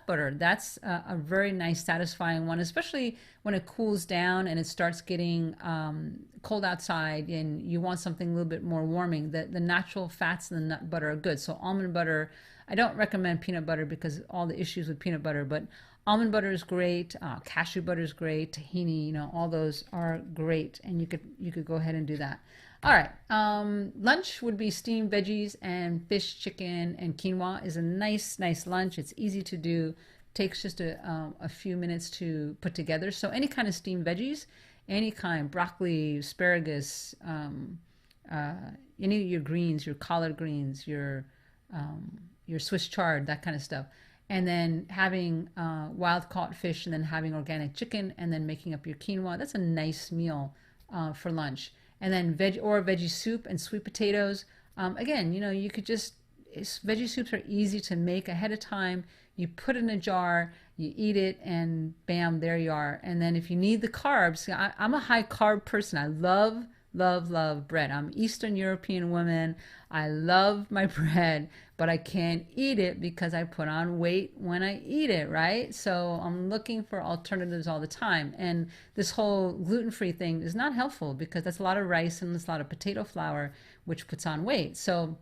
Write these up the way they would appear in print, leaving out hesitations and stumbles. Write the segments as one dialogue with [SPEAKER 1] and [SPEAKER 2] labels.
[SPEAKER 1] nut butter. That's a very nice, satisfying one, especially when it cools down and it starts getting cold outside and you want something a little bit more warming. The natural fats in the nut butter are good. So almond butter, I don't recommend peanut butter because all the issues with peanut butter, but almond butter is great. Cashew butter is great. Tahini, all those are great, and you could go ahead and do that. All right. Lunch would be steamed veggies and fish, chicken, and quinoa is a nice lunch. It's easy to do. Takes just a few minutes to put together. So any kind of steamed veggies, any kind, broccoli, asparagus, any of your greens, your collard greens, your Swiss chard, that kind of stuff. And then having wild caught fish, and then having organic chicken, and then making up your quinoa. That's a nice meal for lunch. And then veggie soup and sweet potatoes. Again, you could just, veggie soups are easy to make ahead of time. You put it in a jar, you eat it, and bam, there you are. And then if you need the carbs, I'm a high carb person. I love bread. I'm Eastern European woman. I love my bread, but I can't eat it because I put on weight when I eat it, right? So I'm looking for alternatives all the time. And this whole gluten-free thing is not helpful because that's a lot of rice and it's a lot of potato flour, which puts on weight. So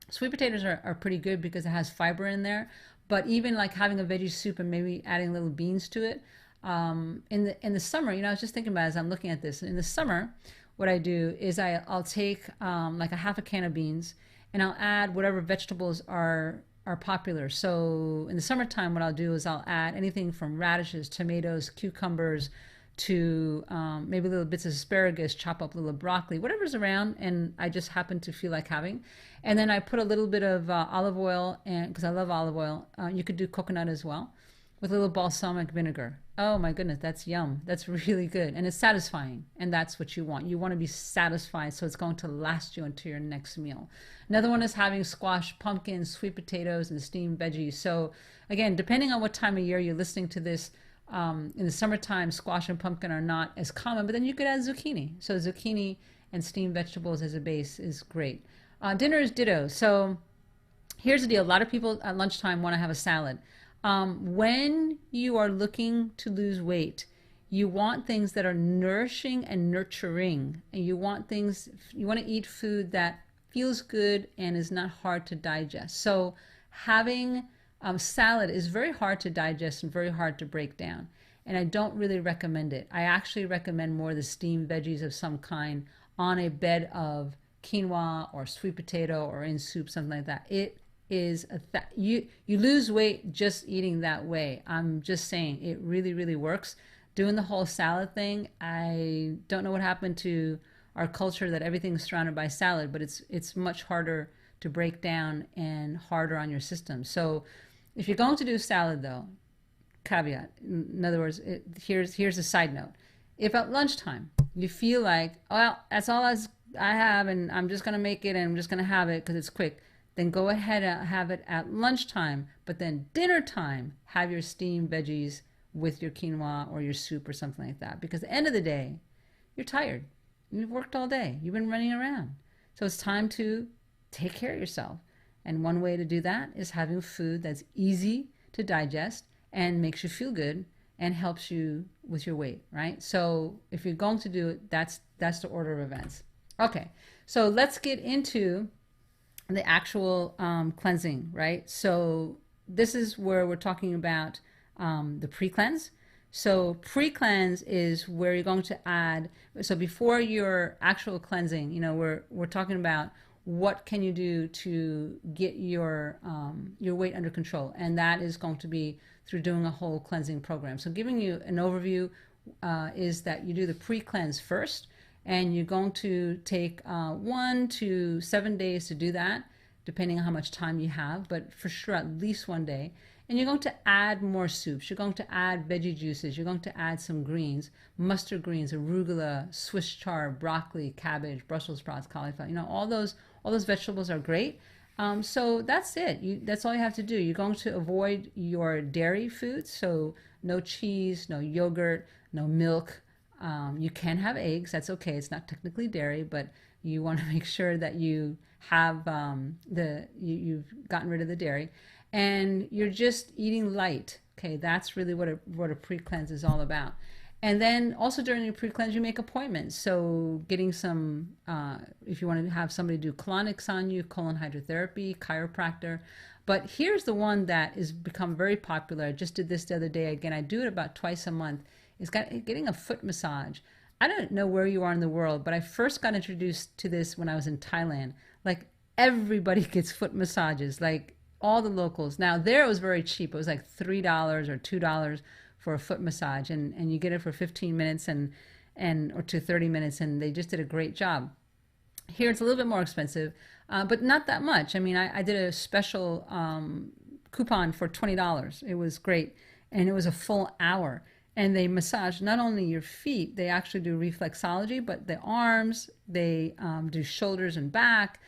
[SPEAKER 1] sweet potatoes are pretty good because it has fiber in there. But even like having a veggie soup and maybe adding little beans to it, in the summer, I was just thinking about it as I'm looking at this. In the summer, what I do is I'll take like a half a can of beans and I'll add whatever vegetables are popular. So in the summertime, what I'll do is I'll add anything from radishes, tomatoes, cucumbers, to maybe little bits of asparagus, chop up a little broccoli, whatever's around, and I just happen to feel like having. And then I put a little bit of olive oil, and because I love olive oil, you could do coconut as well, with a little balsamic vinegar. Oh my goodness, that's yum. That's really good. And it's satisfying. And that's what you want. You want to be satisfied so it's going to last you into your next meal. Another one is having squash, pumpkins, sweet potatoes, and steamed veggies. So again, depending on what time of year you're listening to this, in the summertime, squash and pumpkin are not as common, but then you could add zucchini. So zucchini and steamed vegetables as a base is great. Dinner is ditto. So here's the deal. A lot of people at lunchtime want to have a salad. When you are looking to lose weight, you want things that are nourishing and nurturing, and you want to eat food that feels good and is not hard to digest. So having salad is very hard to digest and very hard to break down, and I don't really recommend it. I actually recommend more the steamed veggies of some kind on a bed of quinoa or sweet potato or in soup, something like that. It is you lose weight just eating that way. I'm just saying, it really works. Doing the whole salad thing, I don't know what happened to our culture that everything's surrounded by salad, but it's much harder to break down and harder on your system. So if you're going to do salad, though, caveat, in other words, here's a side note. If at lunchtime you feel like, well, that's all I have and I'm just going to make it and I'm just going to have it because it's quick, then go ahead and have it at lunchtime. But then dinner time, have your steamed veggies with your quinoa or your soup or something like that. Because at the end of the day, you're tired. You've worked all day. You've been running around. So it's time to take care of yourself. And one way to do that is having food that's easy to digest and makes you feel good and helps you with your weight, right? So if you're going to do it, that's the order of events. Okay, so let's get into the actual cleansing, right? So this is where we're talking about the pre-cleanse. So pre-cleanse is where you're going to add, so before your actual cleansing, we're talking about what can you do to get your weight under control, and that is going to be through doing a whole cleansing program. So giving you an overview is that you do the pre-cleanse first, and you're going to take 1 to 7 days to do that, depending on how much time you have, but for sure at least 1 day. And you're going to add more soups. You're going to add veggie juices. You're going to add some greens, mustard greens, arugula, Swiss chard, broccoli, cabbage, Brussels sprouts, cauliflower. All those vegetables are great. So that's it. That's all you have to do. You're going to avoid your dairy foods. So no cheese, no yogurt, no milk. You can have eggs. That's okay. It's not technically dairy, but you want to make sure that you have you've gotten rid of the dairy. and you're just eating light. Okay, that's really what a pre-cleanse is all about. And then also during your pre-cleanse, you make appointments. So getting some, if you want to have somebody do colonics on you, colon hydrotherapy, chiropractor. But here's the one that has become very popular. I just did this the other day. Again, I do it about twice a month. Is getting a foot massage. I don't know where you are in the world, but I first got introduced to this when I was in Thailand. Like everybody gets foot massages, like all the locals. Now there it was very cheap. It was like $3 or $2 for a foot massage, and you get it for 15 minutes and or to 30 minutes, and they just did a great job. Here it's a little bit more expensive, but not that much. I mean, I did a special coupon for $20. It was great, and it was a full hour. And they massage not only your feet, they actually do reflexology, but the arms, they do shoulders and back.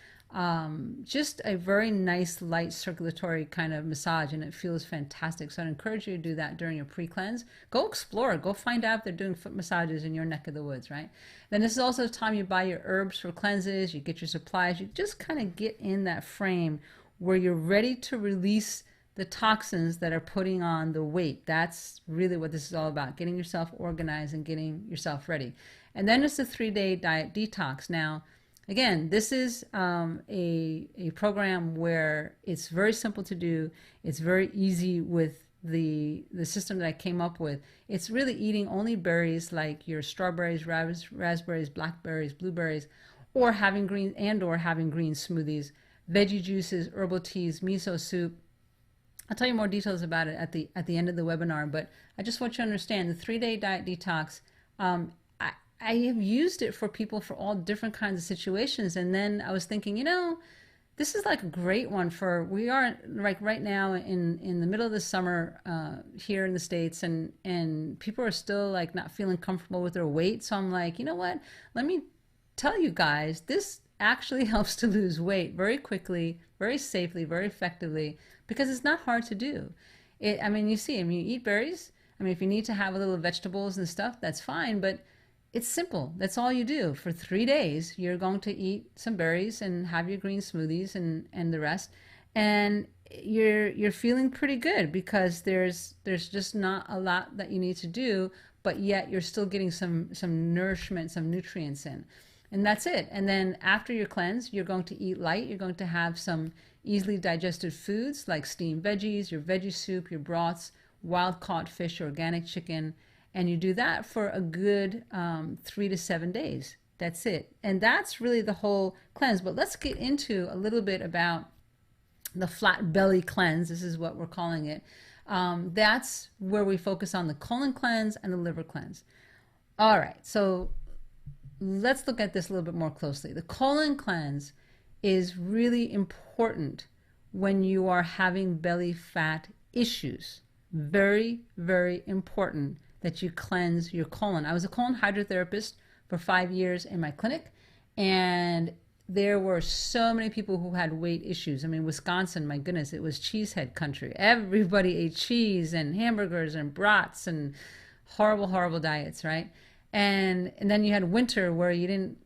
[SPEAKER 1] Just a very nice light circulatory kind of massage, and it feels fantastic. So I'd encourage you to do that during your pre-cleanse. Go explore, go find out if they're doing foot massages in your neck of the woods, right? Then this is also the time you buy your herbs for cleanses, you get your supplies, you just kind of get in that frame where you're ready to release the toxins that are putting on the weight. That's really what this is all about, getting yourself organized and getting yourself ready. And then it's a 3-day diet detox. Now, again, this is a program where it's very simple to do. It's very easy with the system that I came up with. It's really eating only berries like your strawberries, raspberries, blackberries, blueberries, or having green smoothies, veggie juices, herbal teas, miso soup. I'll tell you more details about it at the end of the webinar, but I just want you to understand the 3-day diet detox. I have used it for people for all different kinds of situations, and then I was thinking, this is like a great one for, we are like right now in the middle of the summer here in the States, and people are still like not feeling comfortable with their weight. So I'm like, you know what? Let me tell you guys, this actually helps to lose weight very quickly, very safely, very effectively, because it's not hard to do. I mean, you eat berries. I mean, if you need to have a little vegetables and stuff, that's fine, but it's simple. That's all you do. For 3 days, you're going to eat some berries and have your green smoothies and the rest. And you're feeling pretty good because there's just not a lot that you need to do, but yet you're still getting some nourishment, some nutrients in. And that's it. And then after your cleanse, you're going to eat light. You're going to have some easily digested foods like steamed veggies, your veggie soup, your broths, wild caught fish, organic chicken. And you do that for a good 3 to 7 days. That's it. And that's really the whole cleanse. But let's get into a little bit about the flat belly cleanse. This is what we're calling it. That's where we focus on the colon cleanse and the liver cleanse. All right. So let's look at this a little bit more closely. The colon cleanse is really important when you are having belly fat issues. Very, very important that you cleanse your colon. I was a colon hydrotherapist for 5 years in my clinic, and there were so many people who had weight issues. I mean, Wisconsin, my goodness, it was cheesehead country. Everybody ate cheese and hamburgers and brats and horrible, horrible diets, right? And then you had winter where you didn't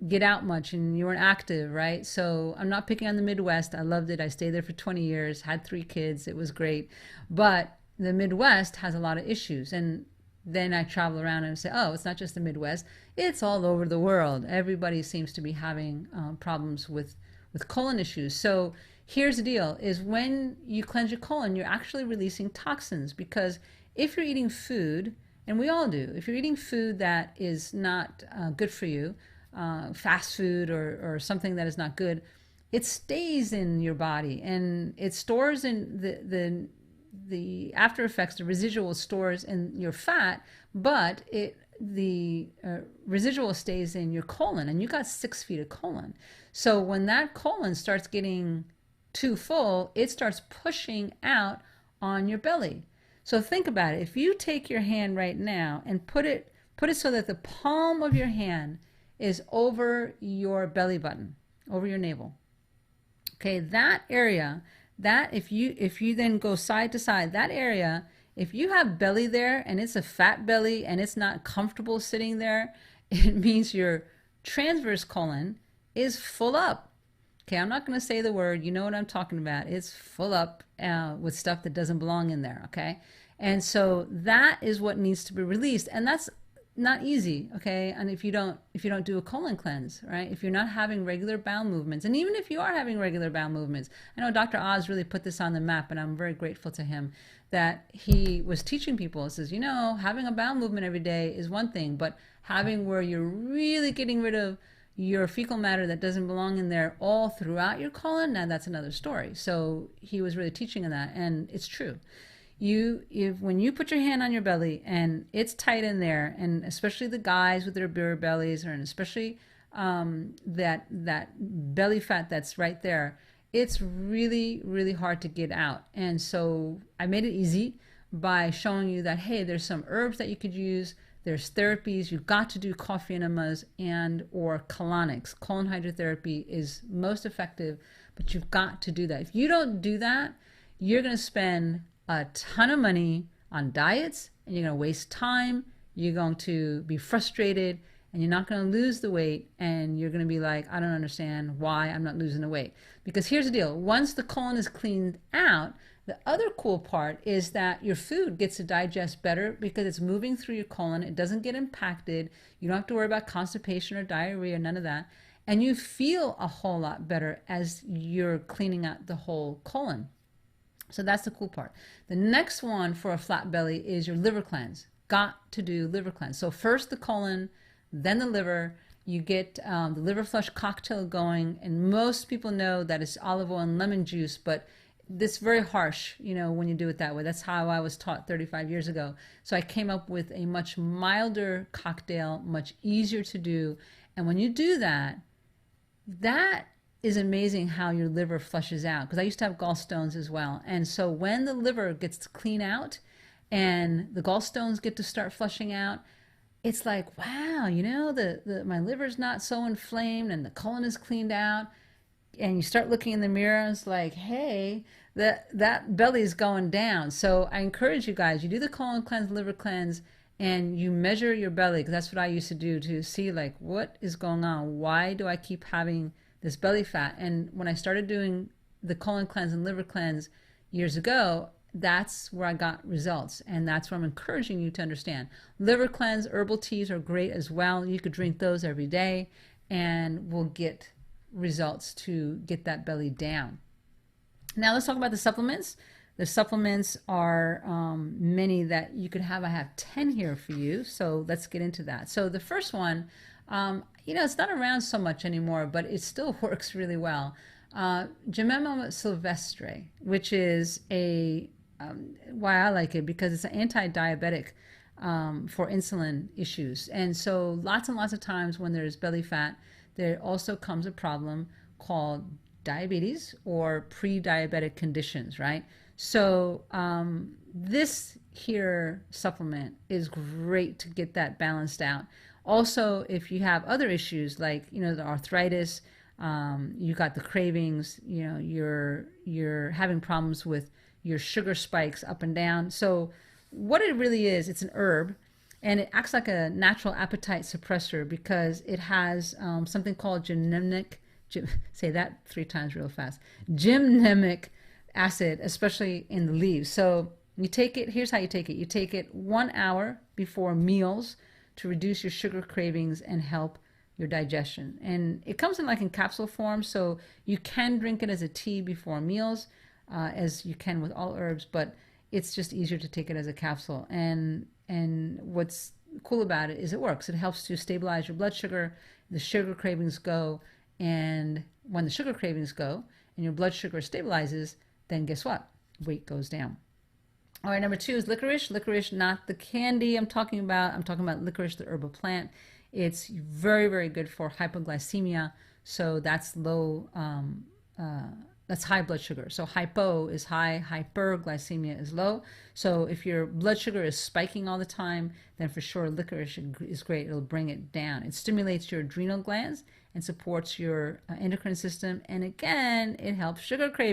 [SPEAKER 1] get out much and you weren't active, right? So I'm not picking on the Midwest. I loved it. I stayed there for 20 years, had 3 kids. It was great. But the Midwest has a lot of issues. And then I travel around and say, oh, it's not just the Midwest. It's all over the world. Everybody seems to be having problems with colon issues. So here's the deal, is when you cleanse your colon, you're actually releasing toxins, because if you're eating food, and we all do, if you're eating food that is not good for you, fast food or something that is not good, it stays in your body and it stores in the after effects, the residual stores in your fat, but the residual stays in your colon, and you got 6 feet of colon. So when that colon starts getting too full, it starts pushing out on your belly. So think about it. If you take your hand right now and put it so that the palm of your hand is over your belly button, over your navel. Okay, that area, that if you then go side to side, that area, if you have belly there and it's a fat belly and it's not comfortable sitting there, it means your transverse colon is full up. Okay, I'm not going to say the word. You know what I'm talking about. It's full up with stuff that doesn't belong in there. Okay, and so that is what needs to be released, and that's not easy. Okay, and if you don't do a colon cleanse, right? If you're not having regular bowel movements, and even if you are having regular bowel movements, I know Dr. Oz really put this on the map, and I'm very grateful to him that he was teaching people. It says, having a bowel movement every day is one thing, but having where you're really getting rid of your fecal matter that doesn't belong in there all throughout your colon, now that's another story. So he was really teaching in that, and it's true. When you put your hand on your belly and it's tight in there, and especially the guys with their beer bellies, and especially that belly fat that's right there, it's really, really hard to get out. And so I made it easy by showing you that, hey, there's some herbs that you could use. There's therapies. You've got to do coffee enemas and or colonics. Colon hydrotherapy is most effective, but you've got to do that. If you don't do that, you're going to spend a ton of money on diets, and you're going to waste time. You're going to be frustrated, and you're not going to lose the weight, and you're going to be like, I don't understand why I'm not losing the weight. Because here's the deal. Once the colon is cleaned out, the other cool part is that your food gets to digest better because it's moving through your colon. It doesn't get impacted. You don't have to worry about constipation or diarrhea, none of that. And you feel a whole lot better as you're cleaning out the whole colon. So that's the cool part. The next one for a flat belly is your liver cleanse. Got to do liver cleanse. So first the colon, then the liver. You get the liver flush cocktail going, and most people know that it's olive oil and lemon juice, but it's very harsh, when you do it that way. That's how I was taught 35 years ago. So I came up with a much milder cocktail, much easier to do. And when you do that, that is amazing how your liver flushes out. Because I used to have gallstones as well. And so when the liver gets to clean out and the gallstones get to start flushing out, it's like, wow, my liver's not so inflamed and the colon is cleaned out. And you start looking in the mirror and it's like, hey, that belly is going down. So I encourage you guys, you do the colon cleanse, liver cleanse, and you measure your belly, because that's what I used to do to see like, what is going on? Why do I keep having this belly fat? And when I started doing the colon cleanse and liver cleanse years ago, that's where I got results. And that's what I'm encouraging you to understand. Liver cleanse, herbal teas are great as well. You could drink those every day and we'll get results to get that belly down. Now let's talk about the supplements. The supplements are many that you could have. I have 10 here for you, so let's get into that. So the first one, it's not around so much anymore, but it still works really well. Gemema sylvestre, which is why I like it, because it's an anti-diabetic for insulin issues. And so lots and lots of times when there's belly fat, there also comes a problem called diabetes or pre-diabetic conditions, right? So this here supplement is great to get that balanced out. Also, if you have other issues like, the arthritis, you got the cravings, you're having problems with your sugar spikes up and down. So what it really is, it's an herb. And it acts like a natural appetite suppressor because it has something called say that 3 times real fast, gymnemic acid, especially in the leaves. So you take it, here's how you take it. You take it 1 hour before meals to reduce your sugar cravings and help your digestion. And it comes in capsule form, so you can drink it as a tea before meals, as you can with all herbs, but it's just easier to take it as a capsule. And what's cool about it is it works. It helps to stabilize your blood sugar. The sugar cravings go, and when the sugar cravings go and your blood sugar stabilizes, then guess what? Weight goes down. All right, number 2 is licorice. Licorice, not the candy I'm talking about. I'm talking about licorice, the herbal plant. It's very, very good for hypoglycemia. So that's that's high blood sugar. So hypo is high, hyperglycemia is low. So if your blood sugar is spiking all the time, then for sure licorice is great. It'll bring it down. It stimulates your adrenal glands and supports your endocrine system. And again, it helps sugar cravings.